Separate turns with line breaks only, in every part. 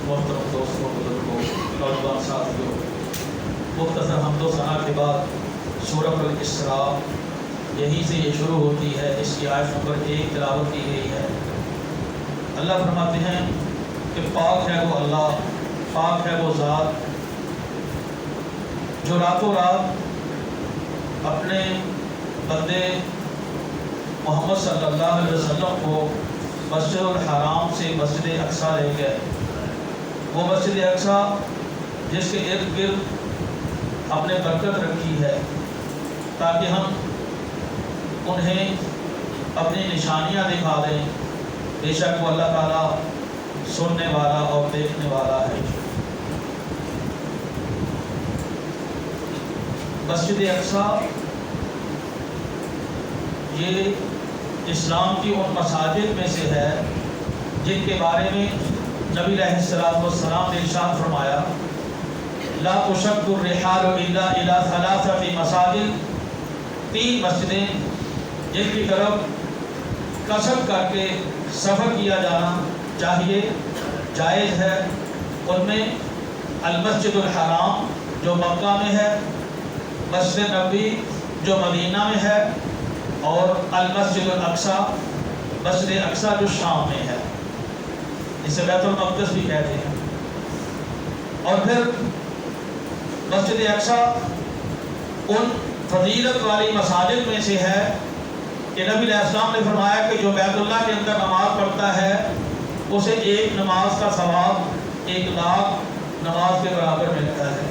محترم دوستوں بزرگوں نوجوان ساتھیوں، مختصر حمد و ثنا کے بعد سورۃ الاسراء یہیں سے یہ شروع ہوتی ہے، اس کی آیت نمبر 1 تلاوت کی گئی ہے۔ اللہ فرماتے ہیں کہ پاک ہے وہ اللہ، پاک ہے وہ ذات جو راتوں رات اپنے بندے محمد صلی اللہ علیہ وسلم کو مسجد الحرام سے مسجد اقصی لے گئے۔ وہ مسجد اقصی جس کے ارد گرد اپنے برکت رکھی ہے تاکہ ہم انہیں اپنی نشانیاں دکھا دیں۔ بے شک وہ اللہ تعالیٰ سننے والا اور دیکھنے والا ہے۔ مسجد اقصی یہ اسلام کی ان مساجد میں سے ہے جن کے بارے میں نبی علیہ السلام نے ارشاد فرمایا، لا تشد الرحال الا الى ثلاثۃ مساجد، 3 مسجدیں جن کی طرف قصد کر کے سفر کیا جانا چاہیے، جائز ہے۔ ان میں المسجد الحرام جو مکہ میں ہے، مسجد نبوی جو مدینہ میں ہے، اور المسجد الاقصی مسجد اقصی جو شام میں ہے، اسے بیت المقدس بھی کہتے ہیں۔ اور پھر مسجد اقصی ان فضیلت والی مساجد میں سے ہے کہ نبی علیہ السلام نے فرمایا کہ جو بیت اللہ کے اندر نماز پڑھتا ہے اسے ایک نماز کا ثواب 1,00,000 نماز کے برابر ملتا ہے۔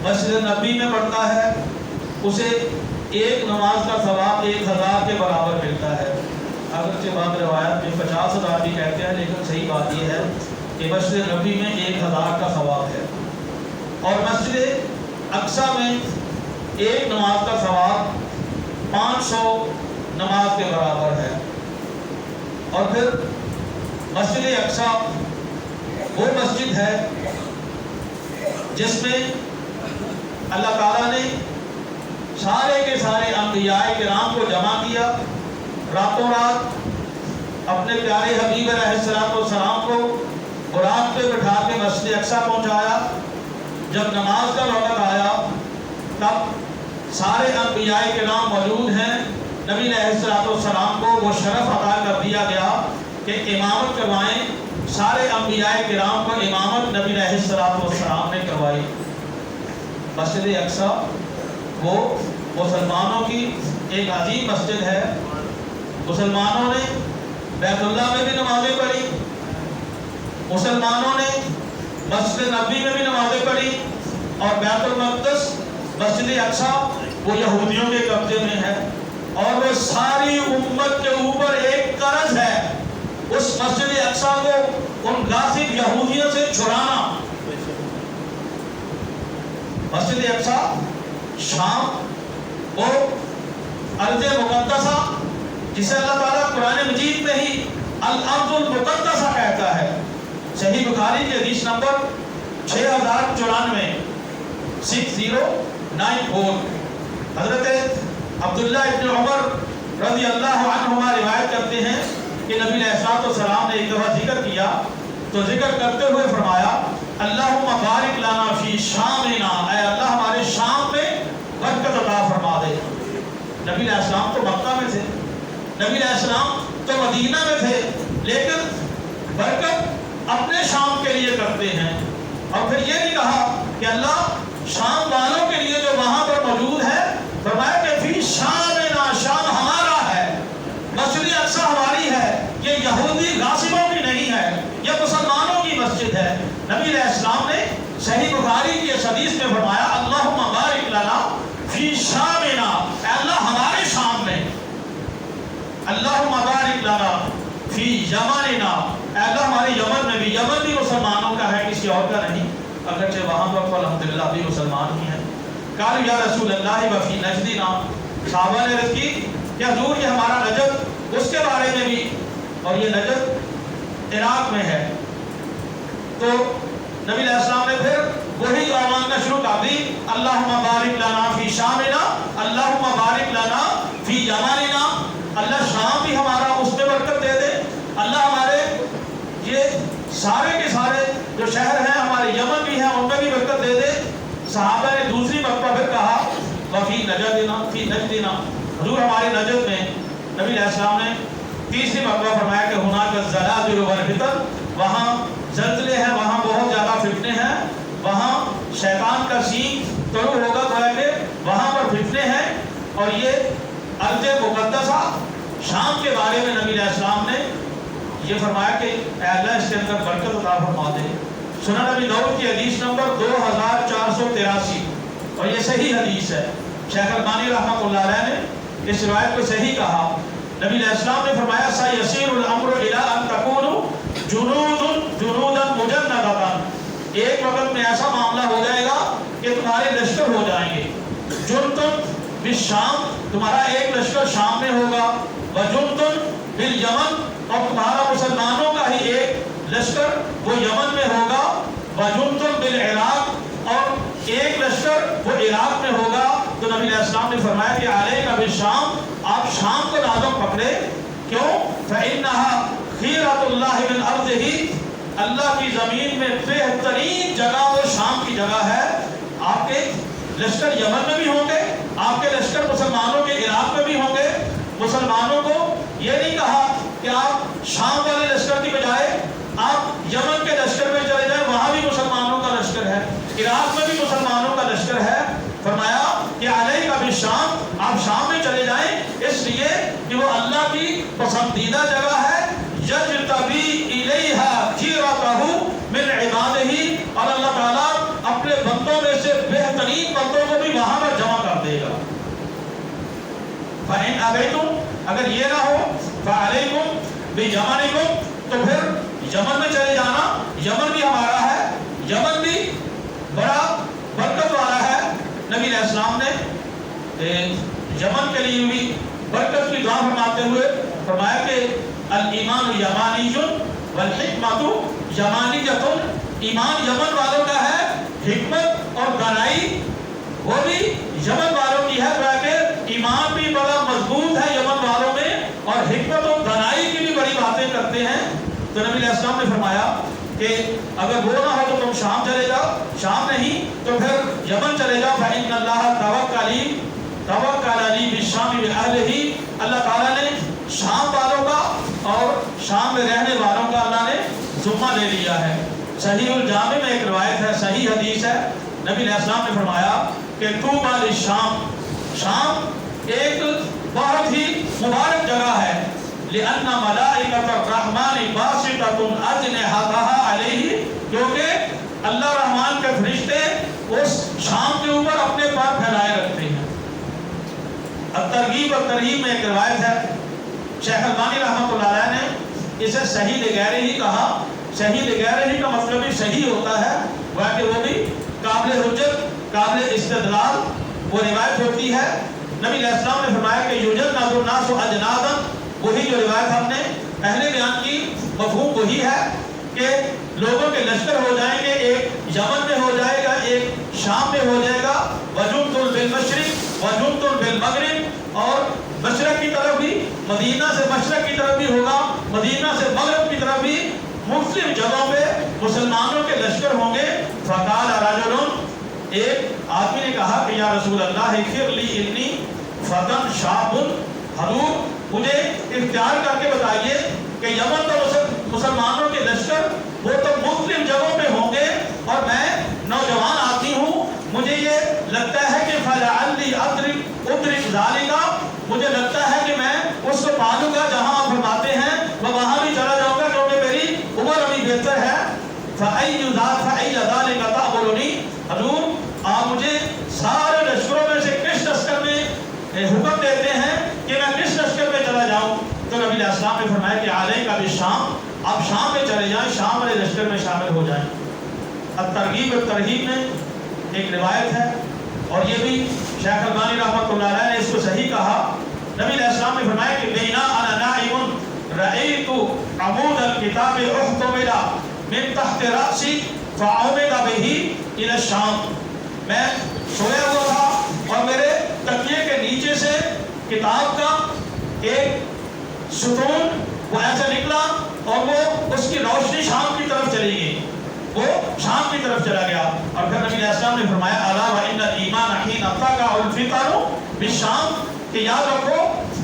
مسجد نبی میں پڑھتا ہے اسے ایک نماز کا ثواب 1,000 کے برابر ملتا ہے۔ اگرچہ بعض روایت میں 50,000 بھی کہتے ہیں، لیکن صحیح بات یہ ہے کہ مسجد نبی میں 1,000 کا ثواب ہے، اور مسجد اقصی میں ایک نماز کا ثواب 500 نماز کے برابر ہے۔ اور پھر مسجد اقصی وہ مسجد ہے جس میں اللہ تعالیٰ نے سارے کے سارے انبیاء کرام کو جمع کیا، راتوں رات اپنے پیارے حبیب علیہ السلام کو براق پہ بٹھا کے مسجد اقصی پہنچایا۔ جب نماز کا وقت آیا تب سارے انبیاء کرام موجود ہیں، نبی علیہ السلام کو وہ شرف عطا کر دیا گیا کہ امامت کروائیں۔ سارے انبیاء کرام کو امامت نبی علیہ السلام نے کروائی۔ مسجد اقصی وہ مسلمانوں کی ایک عظیم مسجد ہے۔ مسلمانوں نے بیت اللہ میں بھی نمازیں پڑھی، مسلمانوں نے مسجد نبی میں بھی نمازیں پڑھی، اور بیت المقدس مسجد اقصی وہ یہودیوں کے قبضے میں ہے، اور وہ ساری امت کے اوپر ایک قرض ہے اس مسجد اقصی کو ان غاصب یہودیوں سے چھڑانا۔ مسجد اقصی شام وہ ارض مقدسہ جسے اللہ تعالیٰ قرآن مجید میں ہی الارض المقدسہ کہتا ہے۔ صحیح بخاری کی حدیث نمبر 6094 6094 حضرت عبداللہ ابن عمر رضی اللہ عنہما روایت کرتے ہیں کہ نبی علیہ السلام نے ایک دفعہ ذکر کیا تو ذکر کرتے ہوئے فرمایا، اللہم بارک لنا فی شامنا، اے اللہ ہمارے شام میں برکت عطا فرما دے۔ نبی علیہ السلام تو مکہ میں تھے، نبی علیہ السلام تو مدینہ میں تھے، لیکن برکت اپنے شام کے لیے کرتے ہیں۔ اور پھر یہ نہیں کہا کہ اللہ شام والوں کے لیے جو وہاں پر موجود ہے، فرمایا کہ فی شامنا، شام ہمارا ہے، مسجد اقصی ہماری ہے، یہ یہودی غاصبوں کی نہیں ہے، یہ مسلمانوں کی مسجد ہے۔ نبی علیہ السلام نے صحیح بخاری کی اس حدیث میں فرمایا، اللہم بارک لنا فی شامنا، اے اللہ ہمارے شام میں، اللہم بارک لنا فی یمننا، اے اللہ ہمارے یمن میں بھی، یمن بھی مسلمانوں کا ہے، کسی اور کا نہیں، اگرچہ وہاں پر الحمدللہ بھی مسلمان ہی ہیں۔ قالوا یا رسول اللہ وفی نجدنا، صحابہ نے عرض کی کہ حضور یہ ہمارا نجد، اس کے بارے میں بھی، اور یہ نجد عراق میں ہے۔ تو نبی علیہ السلام نے پھر وہی دعا مانگنا شروع کر دی، اللہم بارک لنا فی شامنا، اللہم بارک لنا فی یمننا، اللہ شام بھی ہمارا اس میں برکت دے دے، اللہ ہمارے یہ سارے کے سارے جو شہر ہیں ہمارے یمن بھی ہیں ان میں بھی برکت دے دے۔ صحابہ نے دوسری مرتبہ پھر کہا وفی نجدنا فی نجدنا، حضور ہماری نجد میں، نبی علیہ السلام نے تیسری مرتبہ فرمایا کہ ہناک الزلازل والفتن، وہاں زلزلے ہیں، وہاں بہت زیادہ فتنے ہیں، وہاں شیطان کا سینگ طلوع ہوگا، گویا کہ وہاں پر فتنے ہیں۔ اور یہ ارض مقدسہ شام کے بارے میں نبی علیہ السلام نے یہ فرمایا کہ اے اللہ اس کے اندر برکت عطا فرما دے۔ سنن نبی داؤد کی حدیث نمبر 2483، اور یہ صحیح حدیث ہے۔ شیخ البانی رحمۃ اللہ علیہ نے اس روایت کو صحیح کہا۔ نبی علیہ السلام نے فرمایا سیسیر الامر الی ان تکون جنودا مجندہ، ایک وقت میں ایسا معاملہ ہو جائے گا کہ تمہارے لشکر ہو جائیں گے۔ جنتم بالشام، تمہارا ایک لشکر شام میں ہوگا، وجنتم بالیمن، اور تمہارا مسلمانوں کا ہی ایک لشکر وہ یمن میں ہوگا، وجنتم بالعراق، اور ایک لشکر وہ عراق میں ہوگا۔ تو نبی علیہ السلام نے فرمایا کہ علیک بالشام، آپ شام کو لازم پکڑے، کیوں؟ فإنها خیرۃ اللہ من ارضہ، اللہ کی زمین میں بہترین جگہ وہ شام کی جگہ ہے۔ آپ کے لشکر یمن میں بھی ہوں گے، آپ کے لشکر مسلمانوں کے عراق میں بھی ہوں گے۔ مسلمانوں کو یہ نہیں کہا کہ آپ شام والے لشکر کی بجائے آپ یمن کے لشکر میں چلے جائیں، وہاں بھی مسلمانوں کا لشکر ہے، عراق میں بھی مسلمانوں کا لشکر ہے۔ فرمایا کہ علیہ کا بھی شام، آپ شام میں چلے جائیں، اس لیے کہ وہ اللہ کی پسندیدہ جگہ ہے۔ یجتبی الیہا خیرتہ من عبادہ، اور اللہ تعالیٰ اپنے بندوں میں سے بہترین بندوں کو بھی وہاں پر جمع کر دے گا۔ فَإِنْ أَبَيْتُمْ، اگر یہ نہ ہو، فَعَلَيْكُمْ بِيَمَنِكُمْ، تو پھر یمن میں چلے جانا۔ یمن بھی ہمارا ہے، یمن بھی بڑا برکت والا ہے۔ نبی علیہ السلام نے یمن کے لیے بھی برکت کی دعا فرماتے ہوئے فرمایا کہ الایمان یمانی والحکمت یمانیۃ، ایمان یمن والوں کا ہے، حکمت اور دانائی وہ بھی یمن والوں کی ہے۔ کہ ایمان بھی بڑا مضبوط ہے یمن والوں میں، اور حکمت اور دانائی کی بھی بڑی باتیں کرتے ہیں۔ تو نبی علیہ السلام نے فرمایا کہ اگر وہ نہ ہو تو تم شام چلے جاؤ، شام نہیں تو پھر یمن چلے جاؤ۔ فإن اللہ توکل علی بالشام بأہلہ، اللہ تعالیٰ نے شام والوں کا اور شام میں رہنے والوں کا اللہ نے ذمہ لے لیا ہے۔ صحیح الجامع میں ایک روایت ہے، صحیح حدیث ہے، نبی علیہ السلام نے فرمایا کہ طوبی للشام، شام ایک بہت ہی مبارک جگہ ہے۔ لأن ملائکۃ الرحمن باسطۃ اجنحتها علیہ، کیونکہ اللہ رحمان کے فرشتے اس شام کے اوپر اپنے پر پھیلائے رکھتے ہیں۔ الترغیب اور ترہیب میں ایک روایت ہے، شیخ البانی رحمۃ اللہ علیہ نے اسے صحیح لغیرہ ہی کہا۔ صحیح لغیرہ ہی کا مطلب بھی صحیح ہوتا ہے، کہ وہ بھی قابل حجت، قابل استدلال وہ روایت ہوتی ہے۔ نبی علیہ السلام نے فرمایا کہ یوجد الناس اجنادا، وہی جو روایت ہم نے پہلے بیان کی مفہوم وہی ہے کہ لوگوں کے لشکر ہو جائیں گے، ایک یمن میں ہو جائے گا، ایک شام میں ہو جائے گا، وجنت بالمشرق وجنت بالمغرب، اور مشرق کی طرف بھی، مدینہ سے مشرق کی طرف بھی ہوگا، مدینہ سے مغرب کی طرف بھی مختلف جگہوں پہ مسلمانوں کے لشکر ہوں گے۔ فقال رجل، ایک آدمی نے کہا کہ یا رسول اللہ اغفر لی انی فتن شاب، حضور مجھے اختیار کر کے بتائیے کہ یمن تو مسلمانوں کے لشکر وہ تو مختلف جگہوں پہ ہوں گے، اور میں نوجوان آدمی ہوں، مجھے یہ لگتا ہے کہ فلعلی ادرک ذالک، مجھے لگتا ہے کہ میں اس کو پالوں گا جہاں آپ فرماتے ہیں، میں وہاں بھی چلا جاؤں گا کیونکہ میری عمر ابھی بہتر ہے۔ فأی ذالک تأمرنی، حضور آپ مجھے سارے لشکروں میں سے کس لشکر میں حکم دیتے ہیں کہ میں کس لشکر میں چلا جاؤں؟ تو نبی علیہ السلام نے فرمایا کہ علیک بالشام، آپ شام میں چلے جائیں، شام والے لشکر میں شامل ہو جائیں۔ الترغیب اور ترہیب میں ایک روایت ہے، اور یہ بھی شیخ البانی رحمۃ اللہ علیہ نے اس کو صحیح کہا۔ نبی علیہ السلام نے فرمایا کہ بینا انا نائم رأیت عمود الکتاب احتمل من تحت رأسی فعمد به الى الشام، میں سویا ہوا تھا اور میرے تکیے کے نیچے سے کتاب کا ایک ستون وہ ایسے نکلا اور وہ اس کی روشنی شام کی طرف چلی گئی، وہ شام کی طرف چلا گیا. اور پھر نبی علیہ السلام نے فرمایا الا وان الایمان حين اتقى الفتن بالشام، کہ یاد رکھو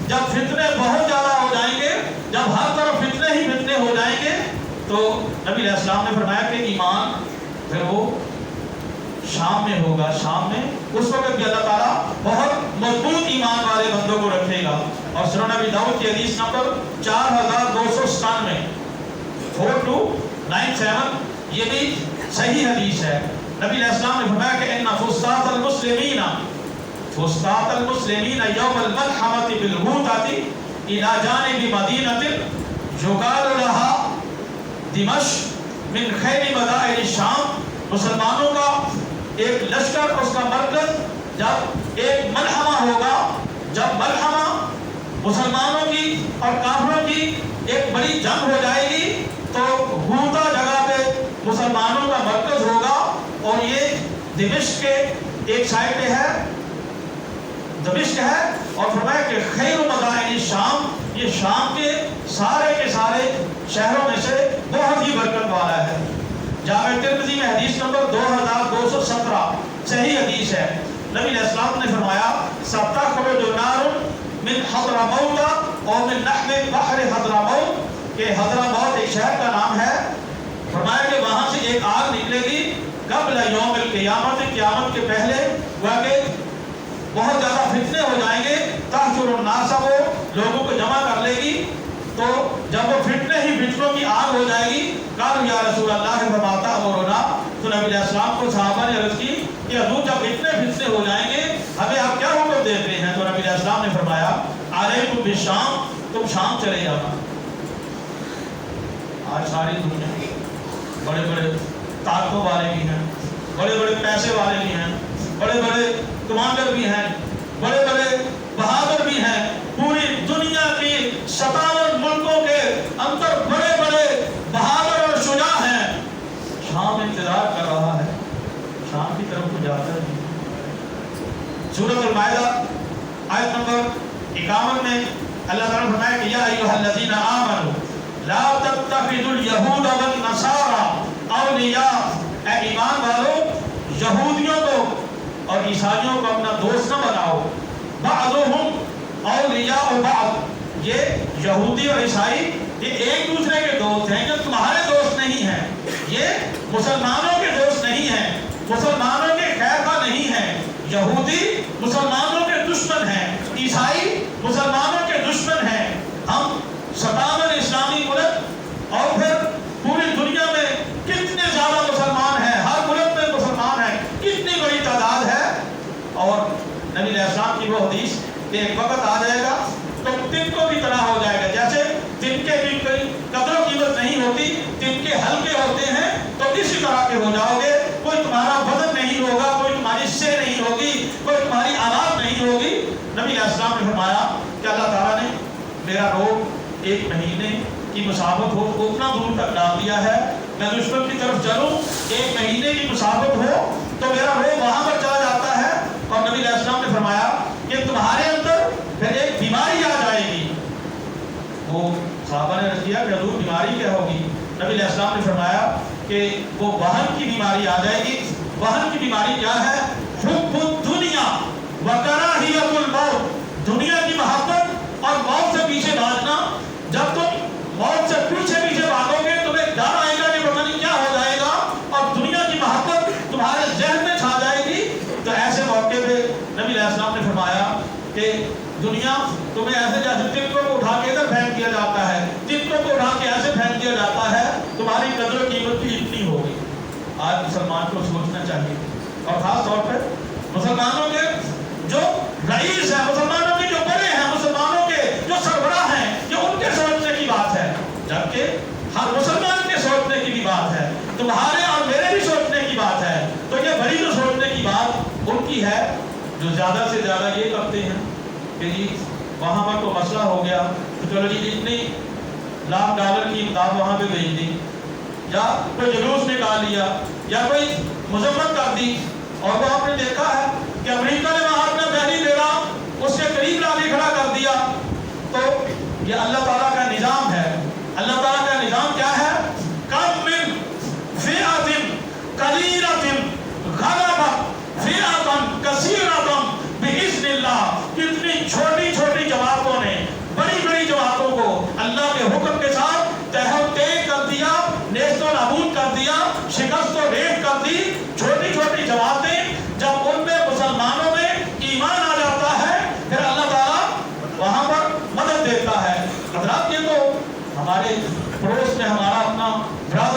جب فتنے بہت زیادہ ہو جائیں گے، جب ہر طرف فتنے ہی فتنے ہو جائیں گے، تو نبی علیہ السلام نے فرمایا کہ ایمان پھر وہ شام میں ہوگا. شام میں اس وقت بھی اللہ تعالیٰ بہت مضبوط ایمان والے بندوں کو رکھے گا. اور سنن ابی داؤد کی حدیث نمبر 4297 4297 یہ بھی صحیح حدیث ہے. نبی علیہ السلام نے فرمایا کہ ان فسطاط المسلمین یوم الملحمۃ بالغوطۃ الی جانب مدینۃ یقال لها دمشق من خیر مدائن الشام. مسلمانوں کا ایک لشکر، اس کا مرکز جب ایک ملحمہ ہوگا، جب ملحمہ مسلمانوں کی اور کافروں کی ایک بڑی جنگ ہو جائے گی، تو غوطہ جگہ پہ مسلمانوں کا مرکز ہوگا. اور یہ دمشق کے ایک سائڈ پہ ہے، دمشق ہے. اور فرمایا کہ خیر مدائن الشام، یہ شام کے سارے شہروں میں سے بہت ہی برکت والا ہے. جامع ترمذی میں حدیث نمبر 2217 صحیح حدیث ہے. نبی علیہ السلام نے فرمایا ستخرج نار من حضرموت اور من نحو بحر حضرموت، کہ حضرموت ایک شہر کا نام ہے. فرمایا کہ وہاں سے ایک آگ نکلے گی قبل یوم القیامت، قیامت کے پہلے، وہ کہ بہت زیادہ فتنے ہو جائیں گے. تحشر الناس، وہ لوگوں کو جمع کر لے گی. تو جب وہ فتنے ہی فتنوں کی آگ ہو جائے گی، قالوا یا رسول اللہ فما تأمرنا، تو نبی علیہ السلام کو صحابہ نے عرض کی کہ حضور جب اتنے فتنے ہو جائیں گے ہمیں آپ کیا حکم دیتے ہیں؟ تو نبی علیہ السلام نے فرمایا علیکم بالشام، تم شام چلے جانا. آج ساری دنیا بڑے بڑے طاقتوں والے بھی ہیں، بڑے بڑے پیسے والے بھی ہیں، بڑے بڑے کمانڈر بھی ہیں، بڑے بڑے بہادر بھی ہیں. پوری دنیا کی 57 ملکوں کے اندر بڑے بڑے بہادر اور شجاع ہیں. شام انتظار کر رہا ہے، شام کی طرف کو جاتا ہے. سورۃ المائدہ آیت نمبر 51 میں اللہ تعالیٰ نے فرمایا کہ یا ایھا الذین آمنوا لا تتخذوا اليہود والنصارى اولیاء، اے ایمان والو یہودیوں کو اور عیسائیوں کو اپنا دوست نہ بناؤ. بعضهم اولیاء بعض، یہ یہودی اور عیسائی یہ ایک دوسرے کے دوست ہیں، جو تمہارے دوست نہیں ہیں. یہ مسلمانوں کے دوست نہیں ہیں، مسلمانوں کے خیر خواہ نہیں ہیں. یہودی مسلمانوں کے دشمن ہیں، عیسائی مسلمانوں کے دشمن ہیں. ہم 57 اسلامی ملک اور پھر پوری دنیا میں کتنے زیادہ مسلمان ہیں، ہر ملک میں مسلمان ہیں، کتنی بڑی تعداد ہے. اور نبی علیہ السلام کی وہ حدیث کہ ایک وقت آ جائے گا تو تن کو بھی طرح ہو جائے گا. جیسے تن کے بھی کوئی قدر و قیمت نہیں ہوتی، تن کے ہلکے ہوتے ہیں، تو اسی طرح کے ہو جاؤ گے. کوئی تمہارا وزن نہیں ہوگا، کوئی تمہاری سے نہیں ہوگی، کوئی تمہاری آواز نہیں ہوگی. نبی علیہ السلام نے فرمایا کہ اللہ تعالیٰ نے میرا روب 1 مہینے کی مسافت ہو اتنا دور تک ڈال دیا ہے. میں دشمن کی طرف چلوں 1 مہینے کی مسافت ہو تو میرا روب وہاں پر چلا جاتا ہے. اور نبی علیہ السلام نے فرمایا کہ تمہارے اندر پھر ایک بیماری آ جائے گی. وہ صحابہ نے عرض کیا کہ حضور بیماری کیا ہوگی؟ نبی علیہ السلام نے فرمایا کہ وہ وہن کی بیماری آ جائے گی. وہن کی بیماری کیا ہے؟ حب الدنیا وکراہیت الموت، دنیا کی محبت اور موت سے پیچھے بھاگنا. جب تم موت سے پیچھے بھاگو گے تمہیں ڈر آئے گا کہ پتہ نہیں کیا ہو جائے گا، اور دنیا کی محبت تمہارے ذہن میں چھا جائے گی. تو ایسے موقع پہ نبی علیہ السلام نے فرمایا کہ دنیا تمہیں ایسے جیسے تنکوں کو اٹھا کے ادھر پھینک دیا جاتا ہے، تنکوں کو اٹھا کے ایسے پھینک دیا جاتا ہے، تمہاری قدر و قیمت بھی اتنی ہوگی. آج مسلمان کو سوچنا چاہیے، اور خاص طور پہ مسلمانوں کے جو رئیس ہیں، مسلمانوں کے جو بڑے ہیں، مسلمانوں کے جو سربراہ ہیں، یہ ان کے سوچنے کی بات ہے. جبکہ ہر مسلمان کے سوچنے کی بھی بات ہے، تمہارے اور میرے بھی سوچنے کی بات ہے. تو یہ بڑی جو سوچنے کی بات ان کی ہے جو زیادہ سے زیادہ یہ کرتے ہیں کہ جی وہاں پر کوئی مسئلہ ہو گیا تو چلو جی اتنی $1,00,000 کی امداد وہاں پہ بھیج دی، یا کوئی جلوس نکال لیا، یا کوئی مذمت کر دی. اور وہ آپ نے دیکھا ہے کہ امریکہ نے وہاں اپنا پہلی بیڑا اس کے قریب لا کے کھڑا کر دیا. تو یہ اللہ تعالیٰ کا نظام ہے. اللہ تعالیٰ کا نظام کیا ہے؟ کم من فئۃ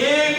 1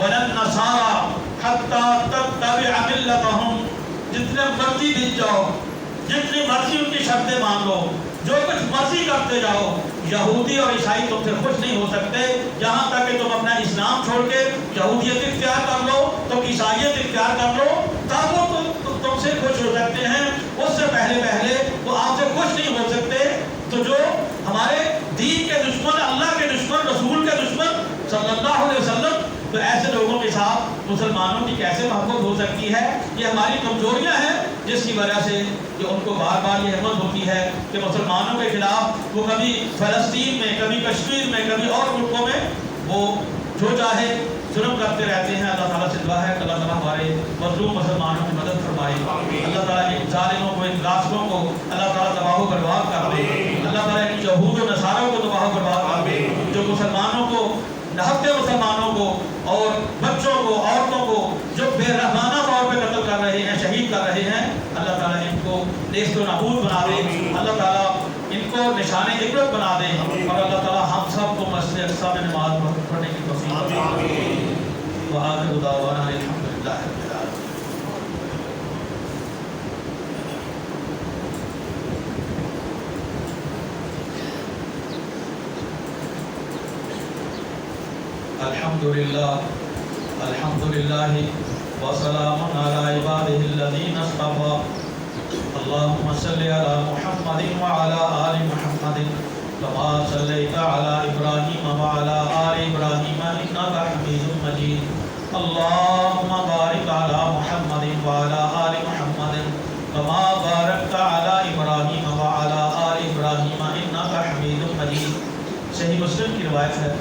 وَلَن نَّصَارَىٰ حَتَّىٰ تَتَّبِعَ مِلَّتَهُمْ، جتنے مرضی دن جاؤ، جتنی مرضی ان کی شرطیں مان لو، جو کچھ مرضی کرتے جاؤ، یہودی اور عیسائی تم سے خوش نہیں ہو سکتے یہاں تک کہ تم اپنا اسلام چھوڑ کے یہودیت اختیار کر لو، تم عیسائیت اختیار کر لو، تب وہ تم سے خوش ہو سکتے ہیں، اس سے پہلے وہ آپ سے خوش نہیں ہو سکتے۔ تو جو ہمارے دین کے دشمن، اللہ کے دشمن، رسول کے دشمن صلی اللہ علیہ وسلم، تو ایسے لوگوں کے ساتھ مسلمانوں کی کیسے محبت ہو سکتی ہے؟ یہ ہماری کمزوریاں ہیں جس کی وجہ سے کہ ان کو بار بار یہ ہمت ہوتی ہے کہ مسلمانوں کے خلاف وہ کبھی فلسطین میں، کبھی کشمیر میں، کبھی اور ملکوں میں وہ جو چاہے ظلم کرتے رہتے ہیں۔ اللہ تعالیٰ سے دعا ہے کہ اللہ تعالیٰ ہمارے مظلوم مسلمانوں کی مدد فرمائے، اللہ تعالیٰ ان ظالموں کو، ان غاصبوں کو اللہ تعالیٰ تباہ و برباد کر دے، اللہ تعالیٰ ان یہود و نصاروں کو تباہ و برباد کر دے جو مسلمانوں کو، نہتے مسلمانوں کو اور بچوں کو، عورتوں کو جو بے رحمانہ طور پہ قتل کر رہے ہیں، شہید کر رہے ہیں، اللہ تعالیٰ ان کو نیست و نابود بنا دے، اللہ تعالیٰ ان کو نشان عبرت بنا دے، اور اللہ تعالیٰ ہم سب کو مسجد اقصی میں نماز پڑھنے کی توفیق عطا فرمائے۔ وآخر دعوانا الحمدللہ رب العالمین۔ الحمدللہ وسلام علی عبادہ الذین اصطفیٰ۔ اللہم صلی علی محمد وعلی آل محمد کما صلیت علی ابراہیم وعلی آل ابراہیم انک حمید مجید۔ اللہم بارک علی محمد وعلی آل محمد کما بارکت علی ابراہیم وعلی آل ابراہیم انک حمید مجید۔ صحیح مسلم کی روایت ہے،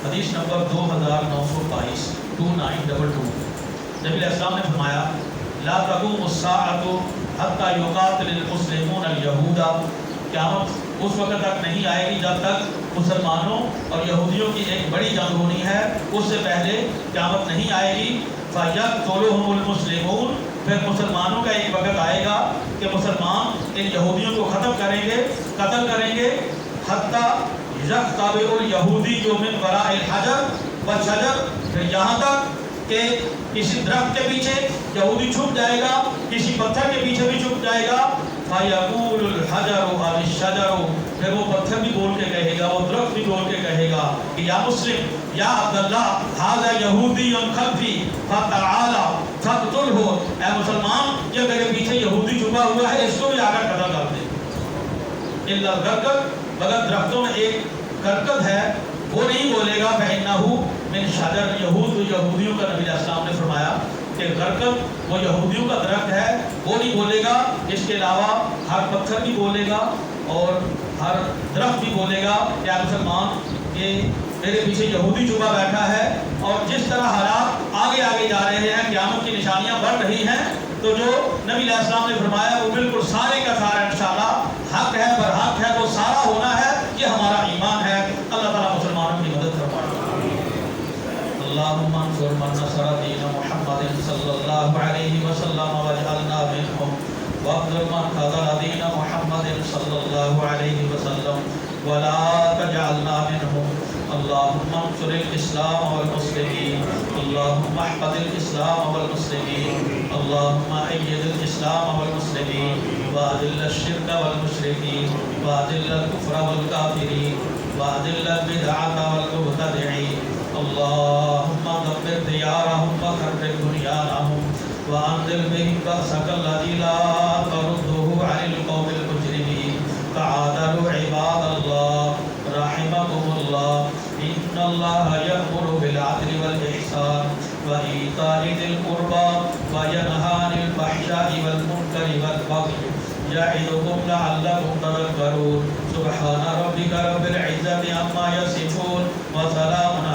حدیث نمبر 2922 2922۔ نبی علیہ السلام نے فرمایا لا تقوم الساعة حتى يقاتل المسلمون اليهود، قیامت اس وقت تک نہیں آئے گی جب تک مسلمانوں اور یہودیوں کی ایک بڑی جنگ ہونی ہے، اس سے پہلے قیامت نہیں آئے گی۔ فَيَقْتُلُهُمُ الْمُسْلِمُونَ، پھر مسلمانوں کا ایک وقت آئے گا کہ مسلمان ان یہودیوں کو ختم کریں گے، قتل کریں گے۔ حتیٰ یختبئ الیہودی من وراء الحجر والشجر، پھر یہاں تک کہ کسی درخت کے پیچھے یہودی چھپ جائے گا، کسی پتھر کے پیچھے بھی چھپ جائے گا۔ فَيَقُولُ الْحَجَرُ أَوِ الشَّجَرُ، پھر وہ پتھر بھی بول کے کہے گا، وہ درخت بھی بول کے کہے گا کہ یا مسلم، یا عبداللہ، هَذَا يَهُودِيٌّ خَلْفِي فَتَعَالَ فَاقْتُلْهُ، اے مسلمان یہ میرے پیچھے یہودی چھپا ہوا ہے، اس کو بھی آ کر قتل کر دے۔ إِلَّا الْغَرْقَدْ، مگر درختوں میں ایک کرکد ہے، وہ نہیں بولے گا فَإِنَّهُ من شجر یہود، یہودیوں کا نبی علیہ السلام نے فرمایا کہ کرکد وہ یہودیوں کا درخت ہے، وہ نہیں بولے گا۔ اس کے علاوہ ہر پتھر بھی بولے گا اور ہر درخت بھی بولے گا کہ اے مسلمان یہ میرے پیچھے یہودی چھپا بیٹھا ہے۔ اور جس طرح حالات آگے آگے جا رہے ہیں، قیامت کی نشانیاں بڑھ رہی ہیں، تو جو نبی علیہ السلام نے فرمایا وہ بالکل سارے کا سارا انشاءاللہ حق ہے، برحق ہے، وہ سارا ہونا ہے، یہ ہمارا ایمان ہے۔ اللہ تعالیٰ مسلمانوں کی مدد فرمائے۔ اللہم انصر من نصر دین محمد صلی اللہ علیہ وسلم واجعلنا منہم، واخذل من خذل دین محمد صلی اللہ علیہ وسلم ولا تجعلنا منہم۔ اللہم انصر الاسلام والمسلمین، اللہم احفظ الاسلام والمسلمین، اللہم اید الاسلام والمسلمین، واذل الشرک والمشرکین، واذل الکفر والکافرین، واذل البدعة والمبتدعین۔ اللہم دمر دیارہم وخرب بنیانہم وانزل بہم بأسک الذی لا تردہ عن القوم المجرمین۔ تعاذروا عباد اللہ رحمکم اللہ، ان اللہ یأمر بالعدل والإحسان وإیتاء ذی القربى وینہی عن الفحشاء والمنکر والبغی یعظکم لعلکم تذکرون۔ سبحان ربک رب العزة عما یصفون وسلام